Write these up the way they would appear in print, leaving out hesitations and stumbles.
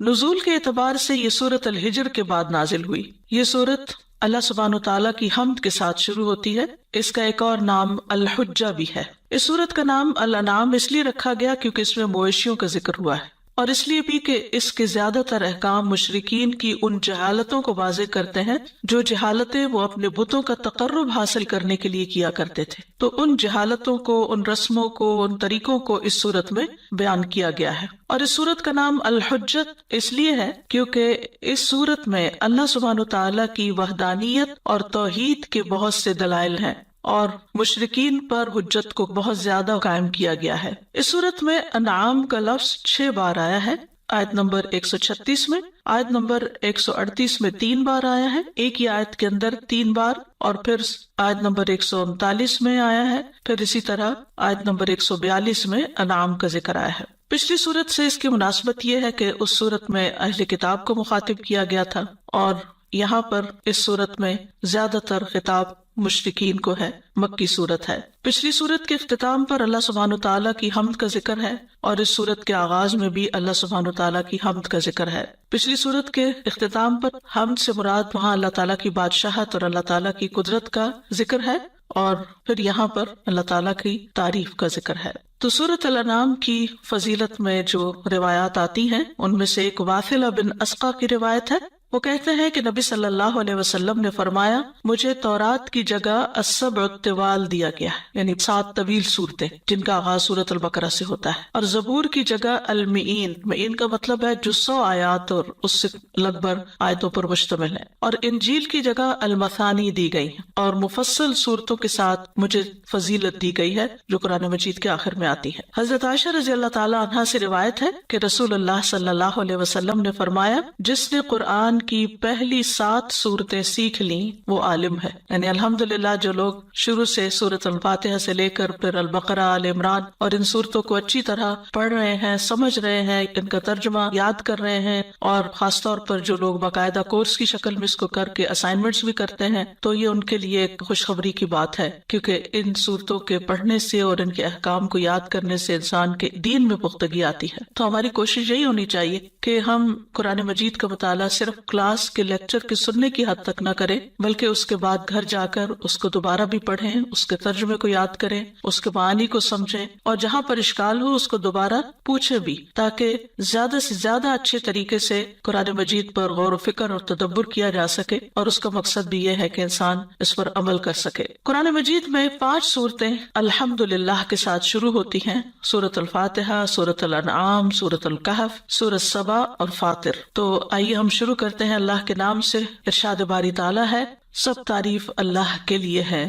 نزول کے اعتبار سے یہ سورت الحجر کے بعد نازل ہوئی۔ یہ سورت اللہ سبحانہ وتعالیٰ کی حمد کے ساتھ شروع ہوتی ہے۔ اس کا ایک اور نام الحجہ بھی ہے۔ اس سورت کا نام الانعام اس لیے رکھا گیا کیونکہ اس میں مویشیوں کا ذکر ہوا ہے، اور اس لیے بھی کہ اس کے زیادہ تر احکام مشرکین کی ان جہالتوں کو واضح کرتے ہیں جو جہالتیں وہ اپنے بتوں کا تقرب حاصل کرنے کے لیے کیا کرتے تھے۔ تو ان جہالتوں کو، ان رسموں کو، ان طریقوں کو اس سورت میں بیان کیا گیا ہے۔ اور اس سورت کا نام الحجت اس لیے ہے کیونکہ اس سورت میں اللہ سبحانہ وتعالیٰ کی وحدانیت اور توحید کے بہت سے دلائل ہیں، اور مشرکین پر حجت کو بہت زیادہ قائم کیا گیا ہے۔ اس صورت میں انعام کا لفظ 6 بار آیا ہے۔ آیت نمبر 136 میں، آیت نمبر 138 میں 3 بار آیا ہے، ایک ہی آیت کے اندر 3 بار، اور پھر آیت نمبر 139 میں آیا ہے، پھر اسی طرح آیت نمبر 142 میں انعام کا ذکر آیا ہے۔ پچھلی صورت سے اس کی مناسبت یہ ہے کہ اس صورت میں اہل کتاب کو مخاطب کیا گیا تھا، اور یہاں پر اس صورت میں زیادہ تر خطاب مشرکین کو ہے۔ مکی صورت ہے۔ پچھلی صورت کے اختتام پر اللہ سبحانہ تعالیٰ کی حمد کا ذکر ہے، اور اس صورت کے آغاز میں بھی اللہ سبحانہ تعالیٰ کی حمد کا ذکر ہے۔ پچھلی صورت کے اختتام پر حمد سے مراد وہاں اللہ تعالیٰ کی بادشاہت اور اللہ تعالیٰ کی قدرت کا ذکر ہے، اور پھر یہاں پر اللہ تعالیٰ کی تعریف کا ذکر ہے۔ تو سورۃ الانعام کی فضیلت میں جو روایات آتی ہیں ان میں سے ایک واثلہ بن اسقا کی روایت ہے۔ وہ کہتے ہیں کہ نبی صلی اللہ علیہ وسلم نے فرمایا، مجھے تورات کی جگہ السبع الطوال دیا گیا ہے، یعنی 7 طویل صورتیں جن کا آغاز سورۃ البقرہ سے ہوتا ہے، اور زبور کی جگہ المئین، مئین کا مطلب ہے جو 100 آیات اور اس سے لگ بھگ آیتوں پر مشتمل ہے، اور انجیل کی جگہ المثانی دی گئی، اور مفصل صورتوں کے ساتھ مجھے فضیلت دی گئی ہے جو قرآن مجید کے آخر میں آتی ہے۔ حضرت عائشہ رضی اللہ تعالی عنہا سے روایت ہے کہ رسول اللہ صلی اللہ علیہ وسلم نے فرمایا، جس نے قرآن کی پہلی 7 صورتیں سیکھ لیں وہ عالم ہے۔ یعنی الحمدللہ جو لوگ شروع سے سورۃ الفاتحہ سے لے کر پھر البقرہ، آل عمران اور ان صورتوں کو اچھی طرح پڑھ رہے ہیں، سمجھ رہے ہیں، ان کا ترجمہ یاد کر رہے ہیں، اور خاص طور پر جو لوگ باقاعدہ کورس کی شکل میں اس کو کر کے اسائنمنٹس بھی کرتے ہیں، تو یہ ان کے لیے ایک خوشخبری کی بات ہے، کیونکہ ان صورتوں کے پڑھنے سے اور ان کے احکام کو یاد کرنے سے انسان کے دین میں پختگی آتی ہے۔ تو ہماری کوشش یہی ہونی چاہیے کہ ہم قرآن مجید کا مطالعہ صرف کلاس کے لیکچر کے سننے کی حد تک نہ کریں، بلکہ اس کے بعد گھر جا کر اس کو دوبارہ بھی پڑھیں، اس کے ترجمے کو یاد کریں، اس کے معانی کو سمجھیں، اور جہاں پر اشکال ہو اس کو دوبارہ پوچھیں بھی، تاکہ زیادہ سے زیادہ اچھے طریقے سے قرآن مجید پر غور و فکر اور تدبر کیا جا سکے، اور اس کا مقصد بھی یہ ہے کہ انسان اس پر عمل کر سکے۔ قرآن مجید میں 5 صورتیں الحمدللہ کے ساتھ شروع ہوتی ہیں، سورۃ الفاتحہ، سورۃ الانعام، سورۃ الکہف، سورۃ سبا اور فاطر۔ تو آئیے ہم شروع کرتے ہیں اللہ کے نام سے۔ ارشاد باری تعالیٰ ہے، سب تعریف اللہ کے لیے ہے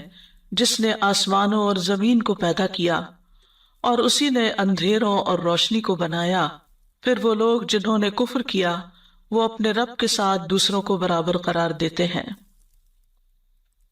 جس نے آسمانوں اور زمین کو پیدا کیا، اور اسی نے اندھیروں اور روشنی کو بنایا۔ پھر وہ لوگ جنہوں نے کفر کیا وہ اپنے رب کے ساتھ دوسروں کو برابر قرار دیتے ہیں۔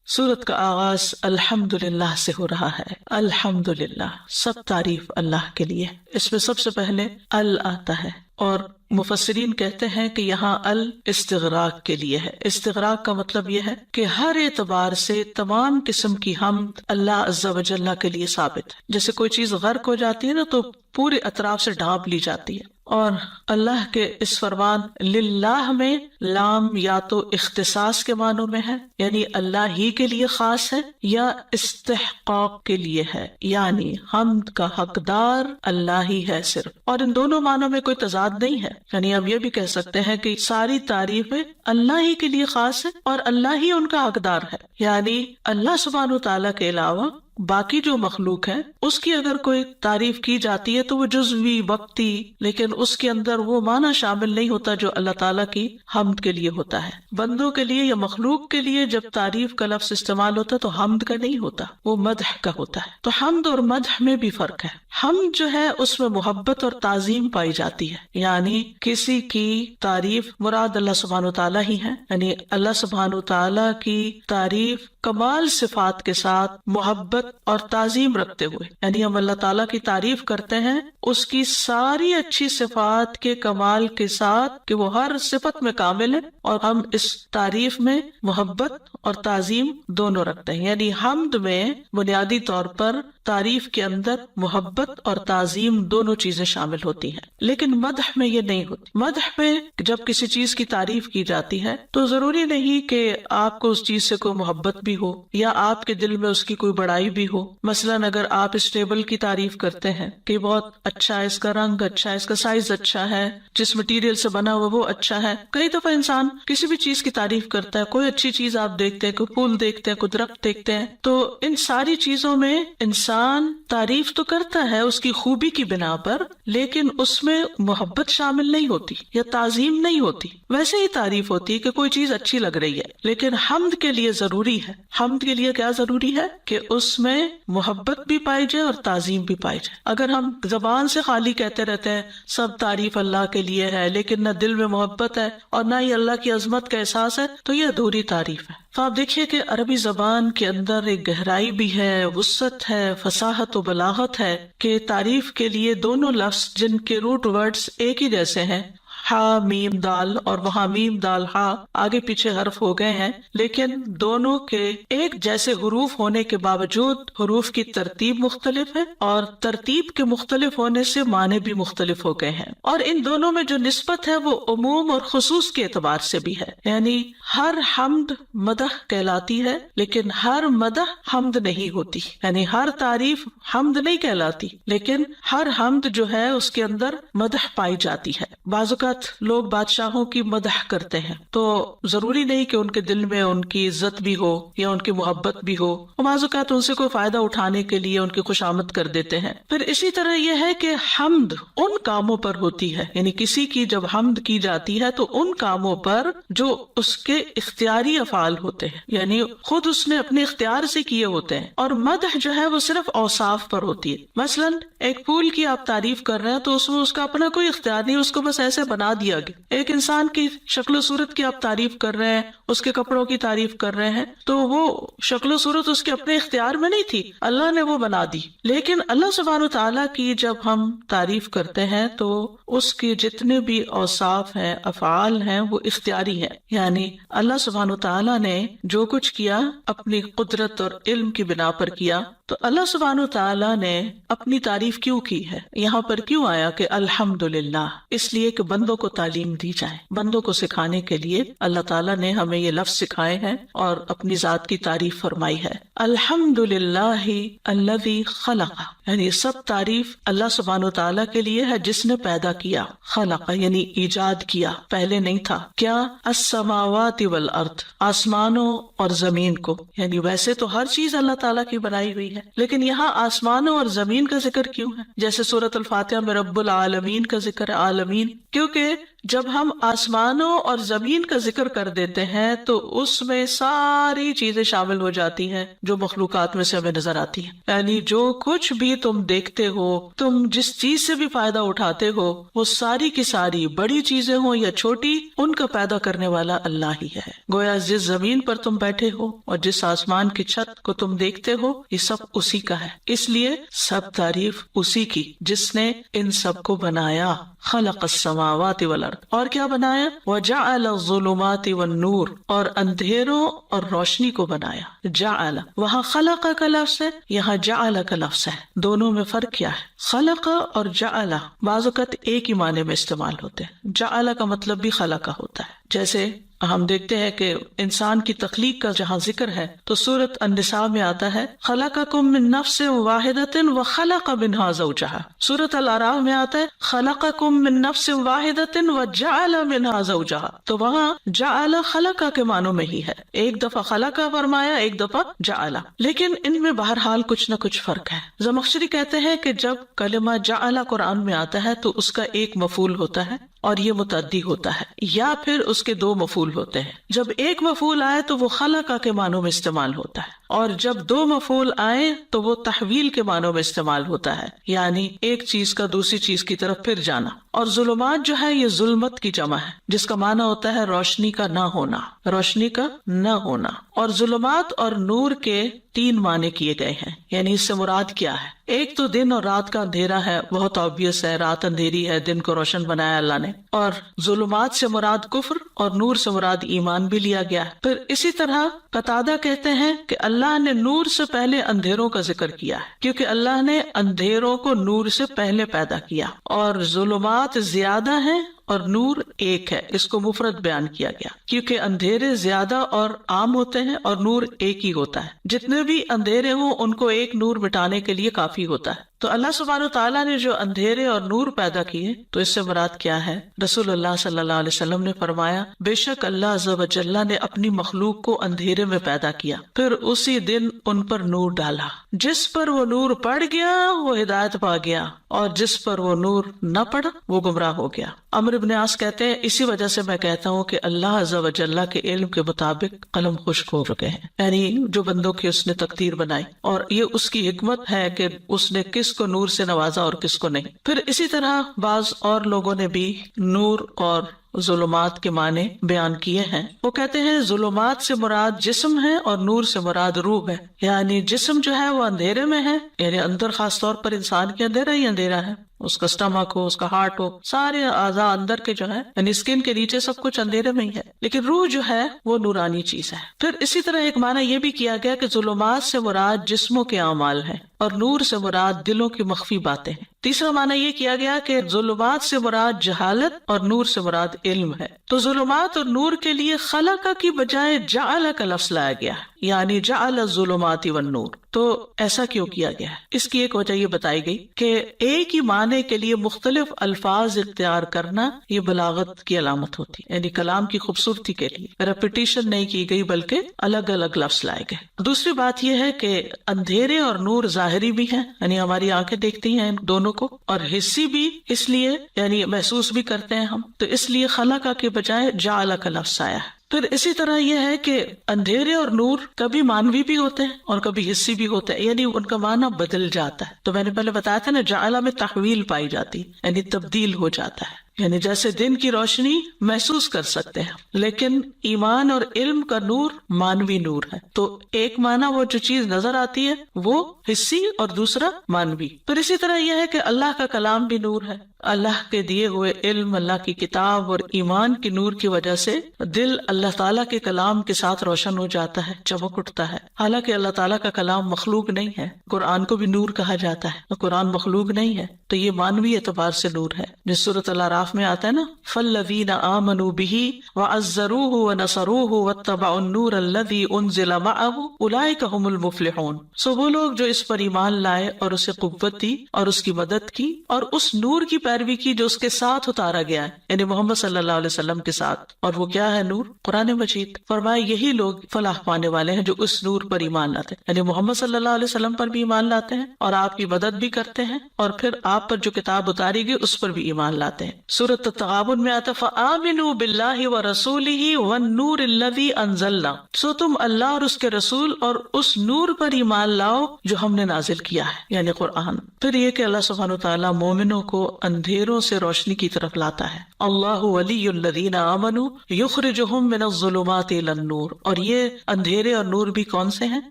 سورت کا آغاز الحمدللہ سے ہو رہا ہے۔ الحمدللہ، سب تعریف اللہ کے لیے۔ اس میں سب سے پہلے ال آتا ہے، اور مفسرین کہتے ہیں کہ یہاں ال استغراق کے لیے ہے۔ استغراق کا مطلب یہ ہے کہ ہر اعتبار سے تمام قسم کی حمد اللہ عز و جل کے لیے ثابت ہے۔ جیسے کوئی چیز غرق ہو جاتی ہے نا تو پورے اطراف سے ڈھانپ لی جاتی ہے، اور اللہ کے اس فرمان للہ میں لام یا تو اختصاص کے معنوں میں ہے، یعنی اللہ ہی کے لیے خاص ہے، یا استحقاق کے لیے ہے، یعنی حمد کا حقدار اللہ ہی ہے صرف۔ اور ان دونوں معنوں میں کوئی تضاد نہیں ہے، یعنی ہم یہ بھی کہہ سکتے ہیں کہ ساری تعریفیں اللہ ہی کے لیے خاص ہے اور اللہ ہی ان کا حقدار ہے، یعنی اللہ سبحانہ تعالیٰ کے علاوہ باقی جو مخلوق ہے اس کی اگر کوئی تعریف کی جاتی ہے تو وہ جزوی وقتی، لیکن اس کے اندر وہ معنی شامل نہیں ہوتا جو اللہ تعالیٰ کی حمد کے لیے ہوتا ہے۔ بندوں کے لیے یا مخلوق کے لیے جب تعریف کا لفظ استعمال ہوتا ہے تو حمد کا نہیں ہوتا، وہ مدح کا ہوتا ہے۔ تو حمد اور مدح میں بھی فرق ہے۔ حمد جو ہے اس میں محبت اور تعظیم پائی جاتی ہے، یعنی کسی کی تعریف مراد اللہ سبحانہ تعالیٰ ہی ہے، یعنی اللہ سبحانہ تعالیٰ کی تعریف کمال صفات کے ساتھ محبت اور تعظیم رکھتے ہوئے، یعنی ہم اللہ تعالیٰ کی تعریف کرتے ہیں اس کی ساری اچھی صفات کے کمال کے ساتھ کہ وہ ہر صفت میں کامل ہے، اور ہم اس تعریف میں محبت اور تعظیم دونوں رکھتے ہیں. یعنی حمد میں بنیادی طور پر تعریف کے اندر محبت اور تعظیم دونوں چیزیں شامل ہوتی ہیں، لیکن مدح میں یہ نہیں ہوتی. مدح میں جب کسی چیز کی تعریف کی جاتی ہے تو ضروری نہیں کہ آپ کو اس چیز سے کوئی محبت بھی ہو یا آپ کے دل میں اس کی کوئی بڑائی بھی ہو. مثلاً اگر آپ اس ٹیبل کی تعریف کرتے ہیں کہ بہت اچھا ہے، اس کا رنگ اچھا ہے، اس کا سائز اچھا ہے، جس مٹیریل سے بنا ہوا وہ اچھا ہے. کئی دفعہ انسان کسی بھی چیز کی تعریف کرتا ہے، کوئی اچھی چیز آپ دیکھتے ہیں، کوئی پھول دیکھتے ہیں، کوئی درخت دیکھتے ہیں، تو ان ساری چیزوں میں انسان تعریف تو کرتا ہے اس کی خوبی کی بنا پر، لیکن اس میں محبت شامل نہیں ہوتی یا تعظیم نہیں ہوتی. ویسے ہی تعریف ہوتی ہے کہ کوئی چیز اچھی لگ رہی ہے، لیکن حمد کے لیے ضروری ہے. حمد کے لیے کیا ضروری ہے کہ اس میں محبت بھی پائی جائے اور تعظیم بھی پائی جائے. اگر ہم زبان سے خالی کہتے رہتے ہیں سب تعریف اللہ کے لیے ہے، لیکن نہ دل میں محبت ہے اور نہ ہی اللہ کی عظمت کا احساس ہے، تو یہ ادھوری تعریف ہے. تو آپ دیکھیے کہ عربی زبان کے اندر ایک گہرائی بھی ہے، وسعت ہے، فصاحت و بلاغت ہے کہ تعریف کے لیے دونوں لفظ جن کے روٹ ورڈز ایک ہی جیسے ہیں، ہا میم دال، اور وہاں میم دال ہا آگے پیچھے حرف ہو گئے ہیں، لیکن دونوں کے ایک جیسے حروف ہونے کے باوجود حروف کی ترتیب مختلف ہے، اور ترتیب کے مختلف ہونے سے معنی بھی مختلف ہو گئے ہیں. اور ان دونوں میں جو نسبت ہے وہ عموم اور خصوص کے اعتبار سے بھی ہے. یعنی ہر حمد مدح کہلاتی ہے، لیکن ہر مدح حمد نہیں ہوتی. یعنی ہر تعریف حمد نہیں کہلاتی، لیکن ہر حمد جو ہے اس کے اندر مدح پائی جاتی ہے. بعض اوقات لوگ بادشاہوں کی مدح کرتے ہیں تو ضروری نہیں کہ ان کے دل میں ان کی عزت بھی ہو یا ان کی محبت بھی ہو، بعض اوقات ان سے کوئی فائدہ اٹھانے کے لیے ان کی خوشامد کر دیتے ہیں. پھر اسی طرح یہ ہے کہ حمد ان کاموں پر ہوتی ہے، یعنی کسی کی جب حمد کی جاتی ہے تو ان کاموں پر جو اس کے اختیاری افعال ہوتے ہیں، یعنی خود اس نے اپنے اختیار سے کیے ہوتے ہیں. اور مدح جو ہے وہ صرف اوصاف پر ہوتی ہے. مثلاً ایک پھول کی آپ تعریف کر رہے ہیں تو اس میں اس کا اپنا کوئی اختیار نہیں، اس کو بس ایسے بنا دیا گیا. ایک انسان کی شکل و صورت کی آپ تعریف کر رہے ہیں، اس کے کپڑوں کی تعریف کر رہے ہیں، تو وہ شکل و صورت اس کے اپنے اختیار میں نہیں تھی، اللہ نے وہ بنا دی. لیکن اللہ سبحانہ وتعالیٰ کی جب ہم تعریف کرتے ہیں تو اس کے جتنے بھی اوصاف ہیں، افعال ہیں، وہ اختیاری ہیں. یعنی اللہ سبحانہ وتعالیٰ نے جو کچھ کیا اپنی قدرت اور علم کی بنا پر کیا. تو اللہ سبحانہ وتعالیٰ نے اپنی تعریف کیوں کی ہے؟ یہاں پر کیوں آیا کہ الحمدللہ؟ اس لیے کہ بندوں کو تعلیم دی جائے، بندوں کو سکھانے کے لیے اللہ تعالیٰ نے ہمیں یہ لفظ سکھائے ہیں اور اپنی ذات کی تعریف فرمائی ہے. الحمدللہ الذی خلق، یعنی سب تعریف اللہ سبحانہ وتعالیٰ کے لیے ہے جس نے پیدا کیا. خلق یعنی ایجاد کیا، پہلے نہیں تھا. کیا؟ السماوات والارض، آسمانوں اور زمین کو. یعنی ویسے تو ہر چیز اللہ تعالیٰ کی بنائی ہوئی ہے، لیکن یہاں آسمانوں اور زمین کا ذکر کیوں ہے؟ جیسے سورۃ الفاتحہ میں رب العالمین کا ذکر ہے، عالمین، کیونکہ جب ہم آسمانوں اور زمین کا ذکر کر دیتے ہیں تو اس میں ساری چیزیں شامل ہو جاتی ہیں جو مخلوقات میں سے ہمیں نظر آتی ہیں. یعنی جو کچھ بھی تم دیکھتے ہو، تم جس چیز سے بھی فائدہ اٹھاتے ہو، وہ ساری کی ساری بڑی چیزیں ہوں یا چھوٹی، ان کا پیدا کرنے والا اللہ ہی ہے. گویا جس زمین پر تم بیٹھے ہو اور جس آسمان کی چھت کو تم دیکھتے ہو، یہ سب اسی کا ہے. اس لیے سب تعریف اسی کی جس نے ان سب کو بنایا. خلق السماوات والارض، اور کیا بنایا؟ وجعل الظلمات والنور، اور اندھیروں اور روشنی کو بنایا. جعل، وہاں خلق کا لفظ ہے، یہاں جعل کا لفظ ہے. دونوں میں فرق کیا ہے؟ خلق اور جعل بعض اوقات ایک ہی معنی میں استعمال ہوتے ہیں. جعل کا مطلب بھی خلق ہوتا ہے. جیسے ہم دیکھتے ہیں کہ انسان کی تخلیق کا جہاں ذکر ہے تو سورۃ النساء میں آتا ہے خلقکم من نفس واحدۃ وخلق منها زوجها. سورۃ الاعراف میں آتا ہے خلقکم من نفس واحدۃ وجعل منها زوجها. تو وہاں جعل خلق کے معنوں میں ہی ہے، ایک دفعہ خلق فرمایا، ایک دفعہ جعل، لیکن ان میں بہرحال کچھ نہ کچھ فرق ہے. زمخشری کہتے ہیں کہ جب کلمہ جعل قرآن میں آتا ہے تو اس کا ایک مفعول ہوتا ہے اور یہ متعدی ہوتا ہے، یا پھر اس کے دو مفعول ہوتے ہیں. جب ایک مفعول آئے تو وہ خلق کے معنوں میں استعمال ہوتا ہے. اور جب دو مفعول آئے تو وہ تحویل کے معنوں میں استعمال ہوتا ہے، یعنی ایک چیز کا دوسری چیز کی طرف پھر جانا. اور ظلمات جو ہے یہ ظلمت کی جمع ہے، جس کا معنی ہوتا ہے روشنی کا نہ ہونا، روشنی کا نہ ہونا. اور ظلمات اور نور کے 3 معنی کیے گئے ہیں، یعنی اس سے مراد کیا ہے. ایک تو دن اور رات کا اندھیرا ہے، بہت آبویس ہے، رات اندھیری ہے، دن کو روشن بنایا اللہ نے. اور ظلمات سے مراد کفر اور نور سے مراد ایمان بھی لیا گیا ہے. پھر اسی طرح قتادہ کہتے ہیں کہ اللہ نے نور سے پہلے اندھیروں کا ذکر کیا ہے، کیونکہ اللہ نے اندھیروں کو نور سے پہلے پیدا کیا، اور ظلمات زیادہ ہیں اور نور ایک ہے. اس کو مفرد بیان کیا گیا کیونکہ اندھیرے زیادہ اور عام ہوتے ہیں اور نور ایک ہی ہوتا ہے. جتنے بھی اندھیرے ہوں ان کو ایک نور مٹانے کے لیے کافی ہوتا ہے. تو اللہ سبحانہ وتعالیٰ نے جو اندھیرے اور نور پیدا کیے تو اس سے مراد کیا ہے؟ رسول اللہ صلی اللہ علیہ وسلم نے فرمایا بے شک اللہ عز و جل نے اپنی مخلوق کو اندھیرے میں پیدا کیا، پھر اسی دن ان پر نور ڈالا. جس پر وہ نور پڑ گیا وہ ہدایت پا گیا، اور جس پر وہ نور نہ پڑا وہ گمراہ ہو گیا. عمرو بن عاص کہتے ہیں اسی وجہ سے میں کہتا ہوں کہ اللہ عز و جل کے علم کے مطابق قلم خشک ہو چکے ہیں، یعنی جو بندوں کی اس نے تقدیر بنائی، اور یہ اس کی حکمت ہے کہ اس نے کس کو نور سے نوازا اور کس کو نہیں. پھر اسی طرح بعض اور لوگوں نے بھی نور اور ظلمات کے معنی بیان کیے ہیں. وہ کہتے ہیں ظلمات سے مراد جسم ہے اور نور سے مراد روح ہے. یعنی جسم جو ہے وہ اندھیرے میں ہے، یعنی اندر خاص طور پر انسان کے اندھیرا ہی اندھیرا ہے، اس کا اسٹمک ہو، اس کا ہارٹ ہو، سارے اعضاء اندر کے جو ہے یعنی اسکن کے نیچے سب کچھ اندھیرے میں ہی ہے، لیکن روح جو ہے وہ نورانی چیز ہے. پھر اسی طرح ایک معنی یہ بھی کیا گیا کہ ظلمات سے مراد جسموں کے اعمال ہیں اور نور سے مراد دلوں کی مخفی باتیں ہیں. تیسرا معنی یہ کیا گیا کہ ظلمات سے مراد جہالت اور نور سے مراد علم ہے. تو ظلمات اور نور کے لیے خلق کی بجائے جعل کا لفظ لایا گیا ہے، یعنی جعل الظلمات والنور. تو ایسا کیوں کیا گیا ہے؟ اس کی ایک وجہ یہ بتائی گئی کہ ایک ہی معنی کے لیے مختلف الفاظ اختیار کرنا یہ بلاغت کی علامت ہوتی ہے، یعنی کلام کی خوبصورتی کے لیے ریپیٹیشن نہیں کی گئی بلکہ الگ الگ لفظ لائے گئے. دوسری بات یہ ہے کہ اندھیرے اور نور ظاہری بھی ہیں، یعنی ہماری آنکھیں دیکھتی ہیں ان دونوں کو، اور حسی بھی، اس لیے یعنی محسوس بھی کرتے ہیں ہم، تو اس لیے خلق کے بجائے جعل کا لفظ آیا ہے. پھر اسی طرح یہ ہے کہ اندھیرے اور نور کبھی مانوی بھی ہوتے ہیں اور کبھی حسی بھی ہوتے ہیں، یعنی ان کا معنی بدل جاتا ہے. تو میں نے پہلے بتایا تھا نا جعل میں تحویل پائی جاتی، یعنی تبدیل ہو جاتا ہے. یعنی جیسے دن کی روشنی محسوس کر سکتے ہیں، لیکن ایمان اور علم کا نور مانوی نور ہے. تو ایک معنی وہ جو چیز نظر آتی ہے وہ حسی اور دوسرا مانوی. پھر اسی طرح یہ ہے کہ اللہ کا کلام بھی نور ہے. اللہ کے دیے ہوئے علم، اللہ کی کتاب اور ایمان کی نور کی وجہ سے دل اللہ تعالیٰ کے کلام کے ساتھ روشن ہو جاتا ہے، چمک اٹھتا ہے. حالانکہ اللہ تعالیٰ کا کلام مخلوق نہیں ہے، قرآن کو بھی نور کہا جاتا ہے، قرآن مخلوق نہیں ہے، تو یہ مانوی اعتبار سے نور ہے. جس سورۃ الاعراف میں آتا ہے نا فالذین آمنوا بہ وعزروہ ونصروہ واتبعوا النور الذی انزل معہ اولئک ھم المفلحون. سو وہ لوگ جو اس پر ایمان لائے اور اسے قوت دی اور اس کی مدد کی اور اس نور کی پیروی کی جو اس کے ساتھ اتارا گیا ہے، یعنی محمد صلی اللہ علیہ وسلم کے ساتھ. اور وہ کیا ہے نور؟ قرآن مجید. فرمایا یہی لوگ فلاح پانے والے ہیں جو اس نور پر ایمان لاتے ہیں، یعنی محمد صلی اللہ علیہ وسلم پر بھی ایمان لاتے ہیں اور آپ کی مدد بھی کرتے ہیں، اور پھر آپ پر جو کتاب اتاری گئی اس پر بھی ایمان لاتے ہیں. سورۃ التغابن میں آتا فآمنوا باللہ ورسولہ والنور الذی انزلنا. سو تم اللہ اور اس کے رسول اور اس نور پر ایمان لاؤ جو ہم نے نازل کیا ہے، یعنی قرآن. پھر یہ کہ اللہ سبحانہ وتعالیٰ مومنوں کو اندھیروں سے روشنی کی طرف لاتا ہے. اللہ ولی الذین آمنوا یخرجہم من الظلمات الی النور. اور یہ اندھیرے اور نور بھی کون سے ہیں؟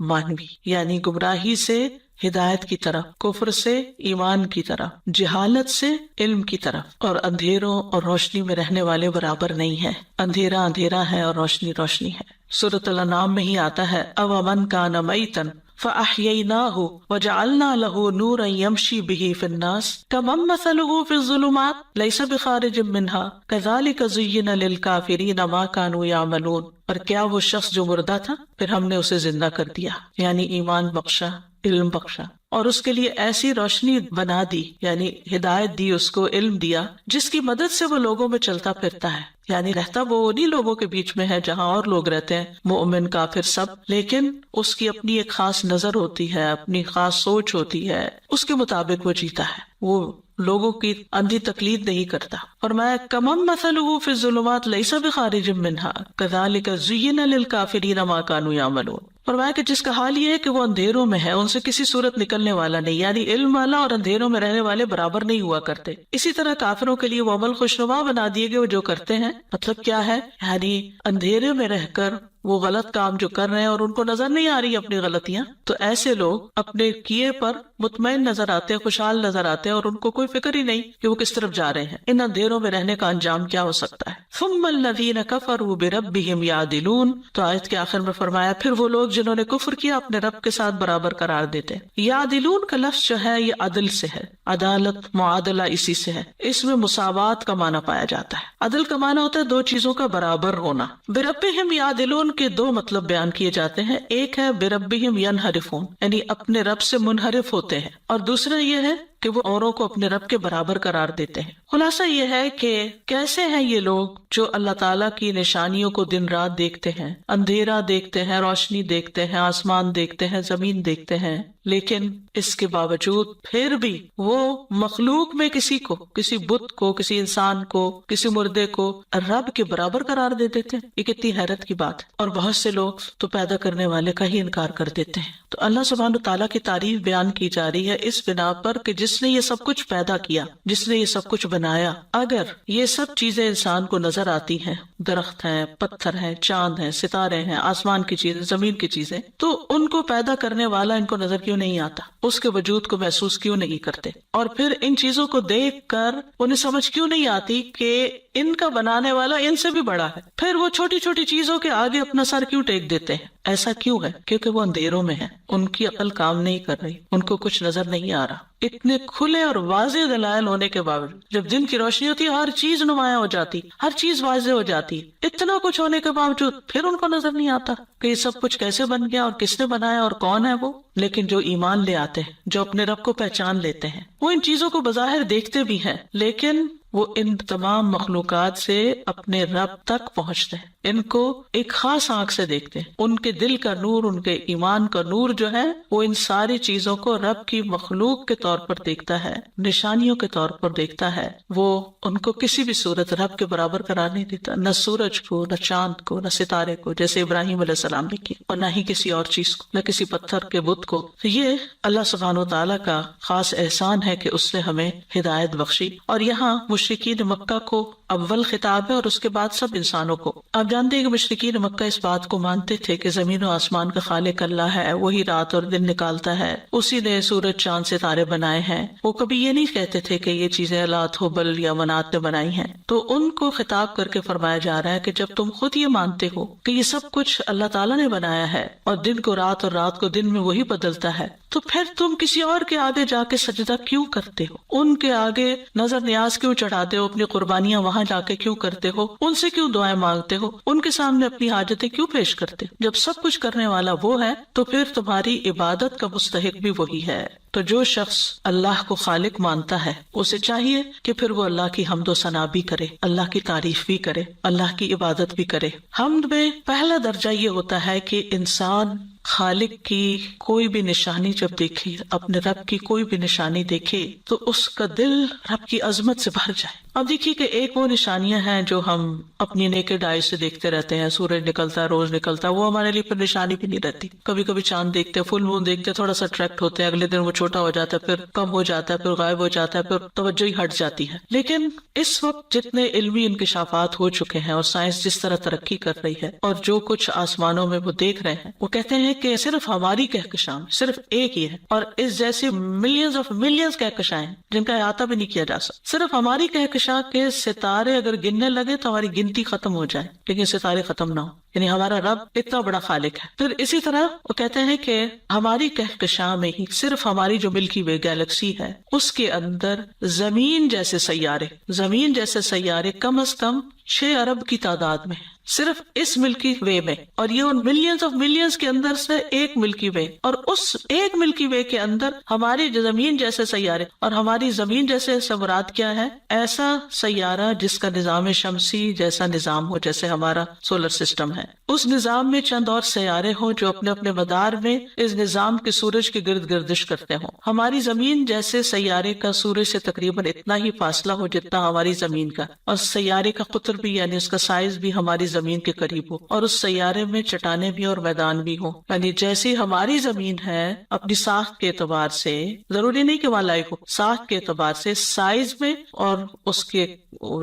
مانوی، یعنی گمراہی سے ہدایت کی طرف، کفر سے ایمان کی طرف، جہالت سے علم کی طرف. اور اندھیروں اور روشنی میں رہنے والے برابر نہیں ہے، اندھیرا اندھیرا ہے اور روشنی روشنی ہے. سورۃ الانعام میں ہی آتا ہے اومن کان میتا فأحییناہ وجعلنا لہ نورا یمشی بہ فی الناس کمن مثلہ فی الظلمات لیس بخارج منہا کذالک زین للکافرین ما کانوا یعملون. اور کیا وہ شخص جو مردہ تھا پھر ہم نے اسے زندہ کر دیا، یعنی ایمان بخشا، علم بخشا، اور اس کے لیے ایسی روشنی بنا دی، یعنی ہدایت دی، اس کو علم دیا جس کی مدد سے وہ لوگوں میں چلتا پھرتا ہے. یعنی رہتا وہ انہی لوگوں کے بیچ میں ہے جہاں اور لوگ رہتے ہیں، مومن کافر سب، لیکن اس کی اپنی ایک خاص نظر ہوتی ہے، اپنی خاص سوچ ہوتی ہے، اس کے مطابق وہ جیتا ہے، وہ لوگوں کی اندھی تقلید نہیں کرتا. اور میں کمم مثلہ فی الظلمات لیس بخارج منہا کذالک زین للکافرین ما کانوا یعملون. فرمایا کہ جس کا حال یہ ہے کہ وہ اندھیروں میں ہے، ان سے کسی صورت نکلنے والا نہیں، یعنی علم والا اور اندھیروں میں رہنے والے برابر نہیں ہوا کرتے۔ اسی طرح کافروں کے لیے وہ عمل خوشنما بنا دیے گئے وہ جو کرتے ہیں۔ مطلب کیا ہے؟ یعنی اندھیرے میں رہ کر وہ غلط کام جو کر رہے ہیں اور ان کو نظر نہیں آ رہی اپنی غلطیاں، تو ایسے لوگ اپنے کیے پر مطمئن نظر آتے ہیں، خوشحال نظر آتے ہیں، اور ان کو کوئی فکر ہی نہیں کہ وہ کس طرف جا رہے ہیں۔ ان اندھیروں میں رہنے کا انجام کیا ہو سکتا ہے؟ ثم الذین کفروا بربہم یعدلون، تو آیت کے آخر میں فرمایا پھر وہ لوگ جنہوں نے کفر کیا اپنے رب کے ساتھ برابر قرار دیتے ہیں۔ یعدلون کا لفظ جو ہے یہ عدل سے ہے، عدالت معادلہ اسی سے ہے، اس میں مساوات کا معنی پایا جاتا ہے۔ عدل کا معنی ہوتا ہے دو چیزوں کا برابر ہونا۔ بربہم یعدلون کے دو مطلب بیان کیے جاتے ہیں، ایک ہے بربہم ینحرفون، یعنی اپنے رب سے منحرف ہوتے ہیں، اور دوسرا یہ ہے کہ وہ اوروں کو اپنے رب کے برابر قرار دیتے ہیں۔ خلاصہ یہ ہے کہ کیسے ہیں یہ لوگ جو اللہ تعالیٰ کی نشانیوں کو دن رات دیکھتے ہیں، اندھیرا دیکھتے ہیں، روشنی دیکھتے ہیں، آسمان دیکھتے ہیں، زمین دیکھتے ہیں، لیکن اس کے باوجود پھر بھی وہ مخلوق میں کسی کو، کسی بت کو، کسی انسان کو، کسی مردے کو رب کے برابر قرار دے دیتے ہیں۔ یہ کتنی حیرت کی بات ہے۔ اور بہت سے لوگ تو پیدا کرنے والے کا ہی انکار کر دیتے ہیں۔ تو اللہ سبحانہ تعالیٰ کی تعریف بیان کی جا رہی ہے اس بنا پر کہ جس نے یہ سب کچھ پیدا کیا، جس نے یہ سب کچھ بنایا، اگر یہ سب چیزیں انسان کو نظر آتی ہیں، درخت ہیں، پتھر ہیں، چاند ہیں، ستارے ہیں، آسمان کی چیزیں، زمین کی چیزیں، تو ان کو پیدا کرنے والا ان کو نظر کیوں نہیں آتا؟ اس کے وجود کو محسوس کیوں نہیں کرتے؟ اور پھر ان چیزوں کو دیکھ کر انہیں سمجھ کیوں نہیں آتی کہ ان کا بنانے والا ان سے بھی بڑا ہے؟ پھر وہ چھوٹی چھوٹی چیزوں کے آگے اپنا سر کیوں ٹیک دیتے ہیں؟ ایسا کیوں ہے؟ کیونکہ وہ اندھیروں میں ہیں، ان کی عقل کام نہیں کر رہی، ان کو کچھ نظر نہیں آ رہا۔ اتنے کھلے اور واضح دلائل ہونے کے باوجود، جب دن کی روشنی ہوتی ہے ہر چیز نمایاں ہو جاتی، ہر چیز واضح ہو جاتی، اتنا کچھ ہونے کے باوجود پھر ان کو نظر نہیں آتا کہ یہ سب کچھ کیسے بن گیا اور کس نے بنایا اور کون ہے وہ۔ لیکن جو ایمان لے آتے ہیں، جو اپنے رب کو پہچان لیتے ہیں، وہ ان چیزوں کو بظاہر دیکھتے بھی ہیں، لیکن وہ ان تمام مخلوقات سے اپنے رب تک پہنچتے ہیں، ان کو ایک خاص آنکھ سے دیکھتے ہیں۔ ان کے دل کا نور، ان کے ایمان کا نور جو ہے وہ ان ساری چیزوں کو رب کی مخلوق کے طور پر دیکھتا ہے، نشانیوں کے طور پر دیکھتا ہے۔ وہ ان کو کسی بھی صورت رب کے برابر قرار نہیں دیتا، نہ سورج کو، نہ چاند کو، نہ ستارے کو، جیسے ابراہیم علیہ السلام نے کی، اور نہ ہی کسی اور چیز کو، نہ کسی پتھر کے بت کو۔ یہ اللہ سبحانہ و تعالیٰ کا خاص احسان ہے کہ اس نے ہمیں ہدایت بخشی۔ اور یہاں مشرکین مکہ کو اول خطاب ہے اور اس کے بعد سب انسانوں کو۔ آپ جانتے ہیں کہ مشرکین مکہ اس بات کو مانتے تھے کہ زمین و آسمان کا خالق اللہ ہے، وہی رات اور دن نکالتا ہے، اسی نے سورج چاند ستارے بنائے ہیں۔ وہ کبھی یہ نہیں کہتے تھے کہ یہ چیزیں لات ہبل یا منات نے بنائی ہیں۔ تو ان کو خطاب کر کے فرمایا جا رہا ہے کہ جب تم خود یہ مانتے ہو کہ یہ سب کچھ اللہ تعالیٰ نے بنایا ہے اور دن کو رات اور رات کو دن میں وہی بدلتا ہے، تو پھر تم کسی اور کے آگے جا کے سجدہ کیوں کرتے ہو؟ ان کے آگے نظر نیاز کیوں چڑھاتے ہو؟ اپنی قربانیاں وہاں جا کے کیوں کرتے ہو؟ ان سے کیوں دعائیں مانگتے ہو؟ ان کے سامنے اپنی حاجتیں کیوں پیش کرتے؟ جب سب کچھ کرنے والا وہ ہے تو پھر تمہاری عبادت کا مستحق بھی وہی ہے۔ تو جو شخص اللہ کو خالق مانتا ہے اسے چاہیے کہ پھر وہ اللہ کی حمد و ثنا بھی کرے، اللہ کی تعریف بھی کرے، اللہ کی عبادت بھی کرے۔ حمد میں پہلا درجہ یہ ہوتا ہے کہ انسان خالق کی کوئی بھی نشانی جب دیکھے، اپنے رب کی کوئی بھی نشانی دیکھے تو اس کا دل رب کی عظمت سے بھر جائے۔ اب دیکھیے کہ ایک وہ نشانیاں ہیں جو ہم اپنی نیکڈ آئی سے دیکھتے رہتے ہیں، سورج نکلتا ہے، روز نکلتا ہے، وہ ہمارے لیے پھر نشانی بھی نہیں رہتی۔ کبھی کبھی چاند دیکھتے ہیں، فل مون دیکھتے ہیں، تھوڑا سا اٹریکٹ ہوتے ہیں، اگلے دن وہ چھوٹا ہو جاتا ہے، پھر کم ہو جاتا ہے، پھر غائب ہو جاتا ہے، پھر توجہ ہی ہٹ جاتی ہے۔ لیکن اس وقت جتنے علمی انکشافات ہو چکے ہیں اور سائنس جس طرح ترقی کر رہی ہے اور جو کچھ آسمانوں میں وہ دیکھ رہے ہیں، وہ کہتے ہیں کہ صرف ہماری کہکشاں صرف ایک ہی ہے، اور اس جیسی ملینز آف ملینز کہکشاں ہیں جن کا احاطہ بھی نہیں کیا جا سکتا۔ صرف ہماری کہکشاں کے ستارے اگر گننے لگے تو ہماری گنتی ختم ہو جائے، لیکن ستارے ختم نہ ہو، یعنی ہمارا رب اتنا بڑا خالق ہے۔ پھر اسی طرح وہ کہتے ہیں کہ ہماری کہکشاں میں ہی صرف ہماری جو ملکی وے گیلیکسی ہے اس کے اندر زمین جیسے سیارے کم از کم 6 ارب کی تعداد میں ہیں، صرف اس ملکی وے میں، اور یہ ان ملینز آف ملینز کے اندر سے ایک ملکی وے، اور اس ایک ملکی وے کے اندر ہماری زمین جیسے سیارے، اور ہماری زمین جیسے مراد کیا ہے؟ ایسا سیارہ جس کا نظام شمسی جیسا نظام ہو، جیسے ہمارا سولر سسٹم ہے، اس نظام میں چند اور سیارے ہوں جو اپنے اپنے مدار میں اس نظام کے سورج کے گرد گردش کرتے ہوں. ہماری زمین جیسے سیارے کا سورج سے تقریباً اتنا ہی فاصلہ ہو جتنا ہماری زمین کا، اور سیارے کا قطر بھی یعنی اس کا سائز بھی ہماری زمین کے قریب ہو، اور اس سیارے میں چٹانیں بھی اور میدان بھی ہوں. یعنی جیسی ہماری زمین ہے اپنی ساخت کے اعتبار سے، ضروری نہیں کہ وہاں لائق ہو، ساخت کے اعتبار سے، سائز میں اور اس کے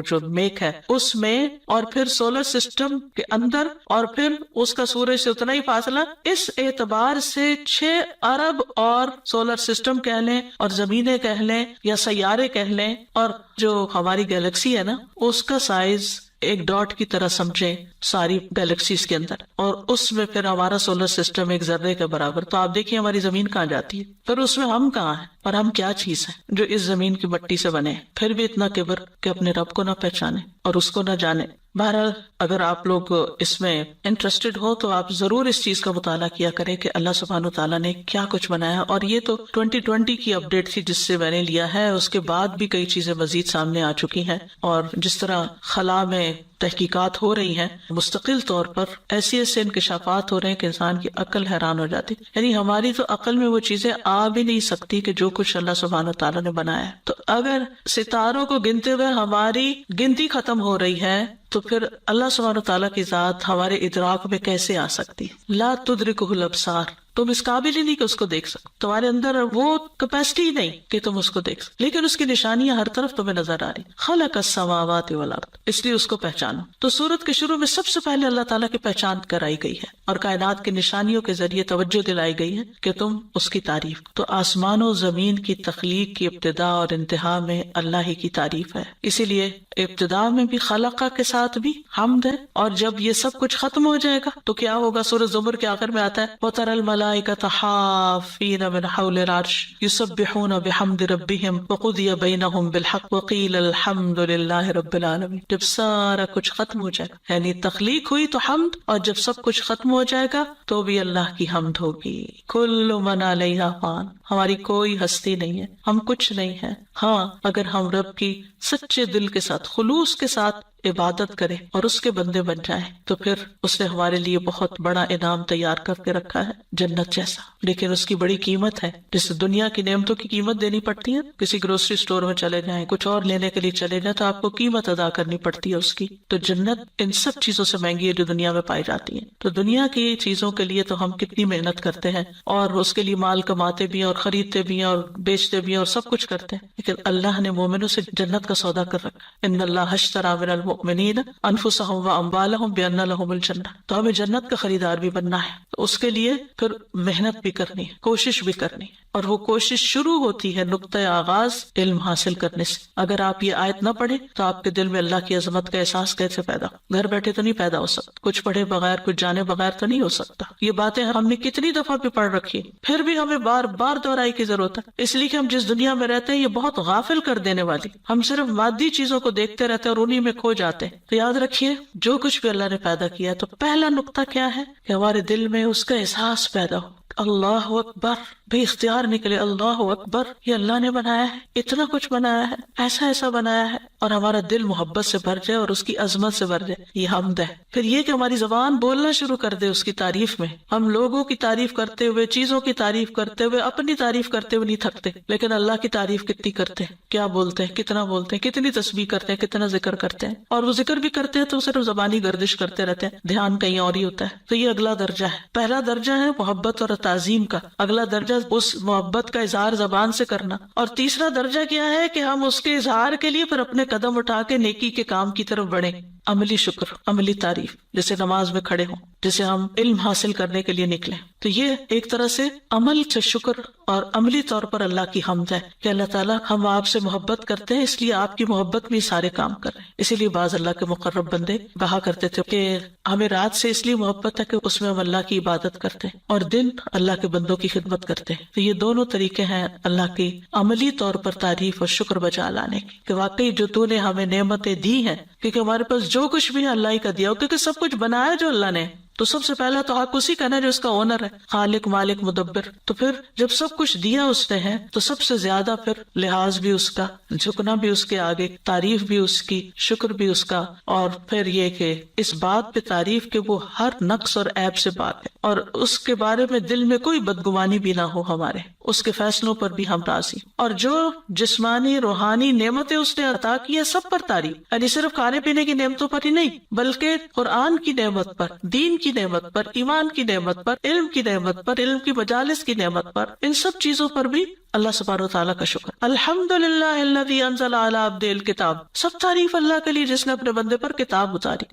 جو میک ہے اس میں، اور پھر سولر سسٹم کے اندر، اور پھر اس کا سورج سے اتنا ہی فاصلہ، اس اعتبار سے 6 ارب اور سولر سسٹم کہہ لیں اور زمینیں کہہ لیں یا سیارے کہہ لیں، اور جو ہماری گیلیکسی ہے نا اس کا سائز ایک ڈاٹ کی طرح سمجھیں ساری گیلیکسیز کے اندر، اور اس میں پھر ہمارا سولر سسٹم ایک ذرے کے برابر. تو آپ دیکھیں ہماری زمین کہاں جاتی ہے، پھر اس میں ہم کہاں ہیں، اور ہم کیا چیز ہیں جو اس زمین کی مٹی سے بنے، پھر بھی اتنا کبر کہ اپنے رب کو نہ پہچانے اور اس کو نہ جانے. بہرحال اگر آپ لوگ اس میں انٹرسٹڈ ہو تو آپ ضرور اس چیز کا مطالعہ کیا کریں کہ اللہ سبحانہ وتعالیٰ نے کیا کچھ بنایا. اور یہ تو 2020 کی اپڈیٹ تھی جس سے میں نے لیا ہے، اس کے بعد بھی کئی چیزیں مزید سامنے آ چکی ہیں، اور جس طرح خلا میں تحقیقات ہو رہی ہیں مستقل طور پر، ایسے انکشافات ہو رہے ہیں کہ انسان کی عقل حیران ہو جاتی. یعنی ہماری تو عقل میں وہ چیزیں آ بھی نہیں سکتی کہ جو کچھ اللہ سبحانہ وتعالیٰ نے بنایا ہے. تو اگر ستاروں کو گنتے ہوئے ہماری گنتی ختم ہو رہی ہے تو پھر اللہ سبحانہ وتعالیٰ کی ذات ہمارے ادراک میں کیسے آ سکتی؟ لا تدرکہ الابصار، تم اس قابل ہی نہیں کہ اس کو دیکھ سکو، تمہارے اندر وہ کیپیسٹی نہیں کہ تم اس کو دیکھ سکو، لیکن اس کی نشانیاں ہر طرف تمہیں نظر آ رہی. خلق السماوات والارض، اس لیے اس کو پہچانو. تو سورت کے شروع میں سب سے پہلے اللہ تعالیٰ کی پہچان کرائی گئی ہے اور کائنات کی نشانیوں کے ذریعے توجہ دلائی گئی ہے کہ تم اس کی تعریف. تو آسمان و زمین کی تخلیق کی ابتدا اور انتہا میں اللہ ہی کی تعریف ہے، اسی لیے ابتدا میں بھی خلقہ کے ساتھ بھی حمد ہے، اور جب یہ سب کچھ ختم ہو جائے گا تو کیا ہوگا؟ سورۃ زمر کے آخر میں آتا ہے وَتَرَى الْمَلَائِكَةَ حَافِّينَ مِنْ حَوْلِ الْعَرْشِ يُسَبِّحُونَ بِحَمْدِ رَبِّهِمْ وَقُضِيَ بَيْنَهُمْ بِالْحَقِّ وَقِيلَ الْحَمْدُ لِلَّهِ رَبِّ الْعَالَمِينَ. جب سارا کچھ ختم ہو جائے گا، یعنی تخلیق ہوئی تو حمد، اور جب سب کچھ ختم ہو جائے گا تو بھی اللہ کی حمد ہوگی. کل من علیہا فان، ہماری کوئی ہستی نہیں ہے، ہم کچھ نہیں ہیں. ہاں اگر ہم رب کی سچے دل کے ساتھ، خلوص کے ساتھ عبادت کرے اور اس کے بندے بن جائیں تو پھر اس نے ہمارے لیے بہت بڑا انعام تیار کر کے رکھا ہے، جنت جیسا. لیکن اس کی بڑی قیمت ہے، جیسے دنیا کی نعمتوں کی قیمت دینی پڑتی ہے. کسی گروسری اسٹور میں چلے جائیں، کچھ اور لینے کے لیے چلے جائیں تو آپ کو قیمت ادا کرنی پڑتی ہے اس کی. تو جنت ان سب چیزوں سے مہنگی ہے جو دنیا میں پائی جاتی ہیں. تو دنیا کی چیزوں کے لیے تو ہم کتنی محنت کرتے ہیں اور اس کے لیے مال کماتے بھی ہیں اور خریدتے بھی ہیں اور بیچتے بھی ہیں اور سب کچھ کرتے ہیں، لیکن اللہ نے مومنوں سے جنت کا سودا کر رکھا. ان اللہ اشتری من المؤمنین انفسهم واموالهم بان لهم الجنہ. تو ہمیں جنت کا خریدار بھی بننا ہے، تو اس کے لیے پھر محنت بھی کرنی ہے، کوشش بھی کرنی ہے. اور وہ کوشش شروع ہوتی ہے نقطۂ آغاز علم حاصل کرنے سے. اگر آپ یہ آیت نہ پڑھیں تو آپ کے دل میں اللہ کی عظمت کا احساس کیسے پیدا ہو؟ گھر بیٹھے تو نہیں پیدا ہو سکتا، کچھ پڑھے بغیر، کچھ جانے بغیر تو نہیں ہو سکتا. یہ باتیں ہم نے کتنی دفعہ بھی پڑھ رکھی ہیں، پھر بھی ہمیں بار بار دہرائی کی ضرورت ہے. اس لیے کہ ہم جس دنیا میں رہتے ہیں یہ بہت غافل کر دینے والی، ہم صرف مادی چیزوں کو دیکھتے رہتے ہیں اور انہی میں کھو جاتے ہیں. تو یاد رکھیے جو کچھ بھی اللہ نے پیدا کیا تو پہلا نقطہ کیا ہے کہ ہمارے دل میں اس کا احساس پیدا ہو. اللہ اکبر، بے اختیار نکلے اللہ اکبر، یہ اللہ نے بنایا ہے، اتنا کچھ بنایا ہے، ایسا ایسا بنایا ہے، اور ہمارا دل محبت سے بھر جائے اور اس کی عظمت سے بھر جائے. یہ حمد ہے. پھر یہ کہ ہماری زبان بولنا شروع کر دے اس کی تعریف میں. ہم لوگوں کی تعریف کرتے ہوئے، چیزوں کی تعریف کرتے ہوئے، اپنی تعریف کرتے ہوئے نہیں تھکتے، لیکن اللہ کی تعریف کتنی کرتے ہیں، کیا بولتے ہیں، کتنا بولتے ہیں، کتنی تسبیح کرتے ہیں، کتنا ذکر کرتے ہیں. اور وہ ذکر بھی کرتے ہیں تو صرف زبانی گردش کرتے رہتے ہیں، دھیان کہیں اور ہی ہوتا ہے. تو یہ اگلا درجہ ہے. پہلا درجہ ہے محبت اور تعظیم کا، اگلا درجہ اس محبت کا اظہار زبان سے کرنا، اور تیسرا درجہ کیا ہے کہ ہم اس کے اظہار کے لیے پھر اپنے قدم اٹھا کے نیکی کے کام کی طرف بڑھیں. عملی شکر، عملی تعریف، جیسے نماز میں کھڑے ہوں، جیسے ہم علم حاصل کرنے کے لیے نکلیں. تو یہ ایک طرح سے عمل سے شکر اور عملی طور پر اللہ کی حمد ہے کہ اللہ تعالیٰ ہم آپ سے محبت کرتے ہیں، اس لیے آپ کی محبت میں سارے کام کر رہے ہیں. اسی لیے بعض اللہ کے مقرب بندے کہا کرتے تھے کہ ہمیں رات سے اس لیے محبت ہے کہ اس میں ہم اللہ کی عبادت کرتے ہیں اور دن اللہ کے بندوں کی خدمت کرتے ہیں. تو یہ دونوں طریقے ہیں اللہ کی عملی طور پر تعریف اور شکر بجا لانے کی، کہ واقعی جو تو نے ہمیں نعمتیں دی ہیں، کیونکہ ہمارے پاس جو کچھ بھی ہے اللہ ہی کا دیا ہو، کیونکہ سب کچھ بنایا جو اللہ نے. تو سب سے پہلا تو حق اسی کا نا جو اس کا اونر ہے، خالق مالک مدبر. تو پھر جب سب کچھ دیا اس نے ہے تو سب سے زیادہ پھر لحاظ بھی اس کا، جھکنا بھی اس کے آگے، تعریف بھی اس کی، شکر بھی اس کا. اور پھر یہ کہ اس بات پہ تعریف کہ وہ ہر نقص اور عیب سے پاک ہے، اور اس کے بارے میں دل میں کوئی بدگمانی بھی نہ ہو ہمارے، اس کے فیصلوں پر بھی ہم راضی. اور جو جسمانی روحانی نعمتیں اس نے عطا کی ہیں سب پر تعریف، یعنی صرف کھانے پینے کی نعمتوں پر ہی نہیں بلکہ قرآن کی نعمت پر، دین کی نعمت پر، ایمان کی نعمت پر، علم کی نعمت پر، علم کی مجالس کی نعمت پر، ان سب چیزوں پر بھی اللہ سبحانہ وتعالیٰ کا شکر. الحمدللہ الذی انزل علی عبدہ الکتاب، سب تعریف اللہ کے لیے جس نے اپنے بندے پر کتاب اتاری.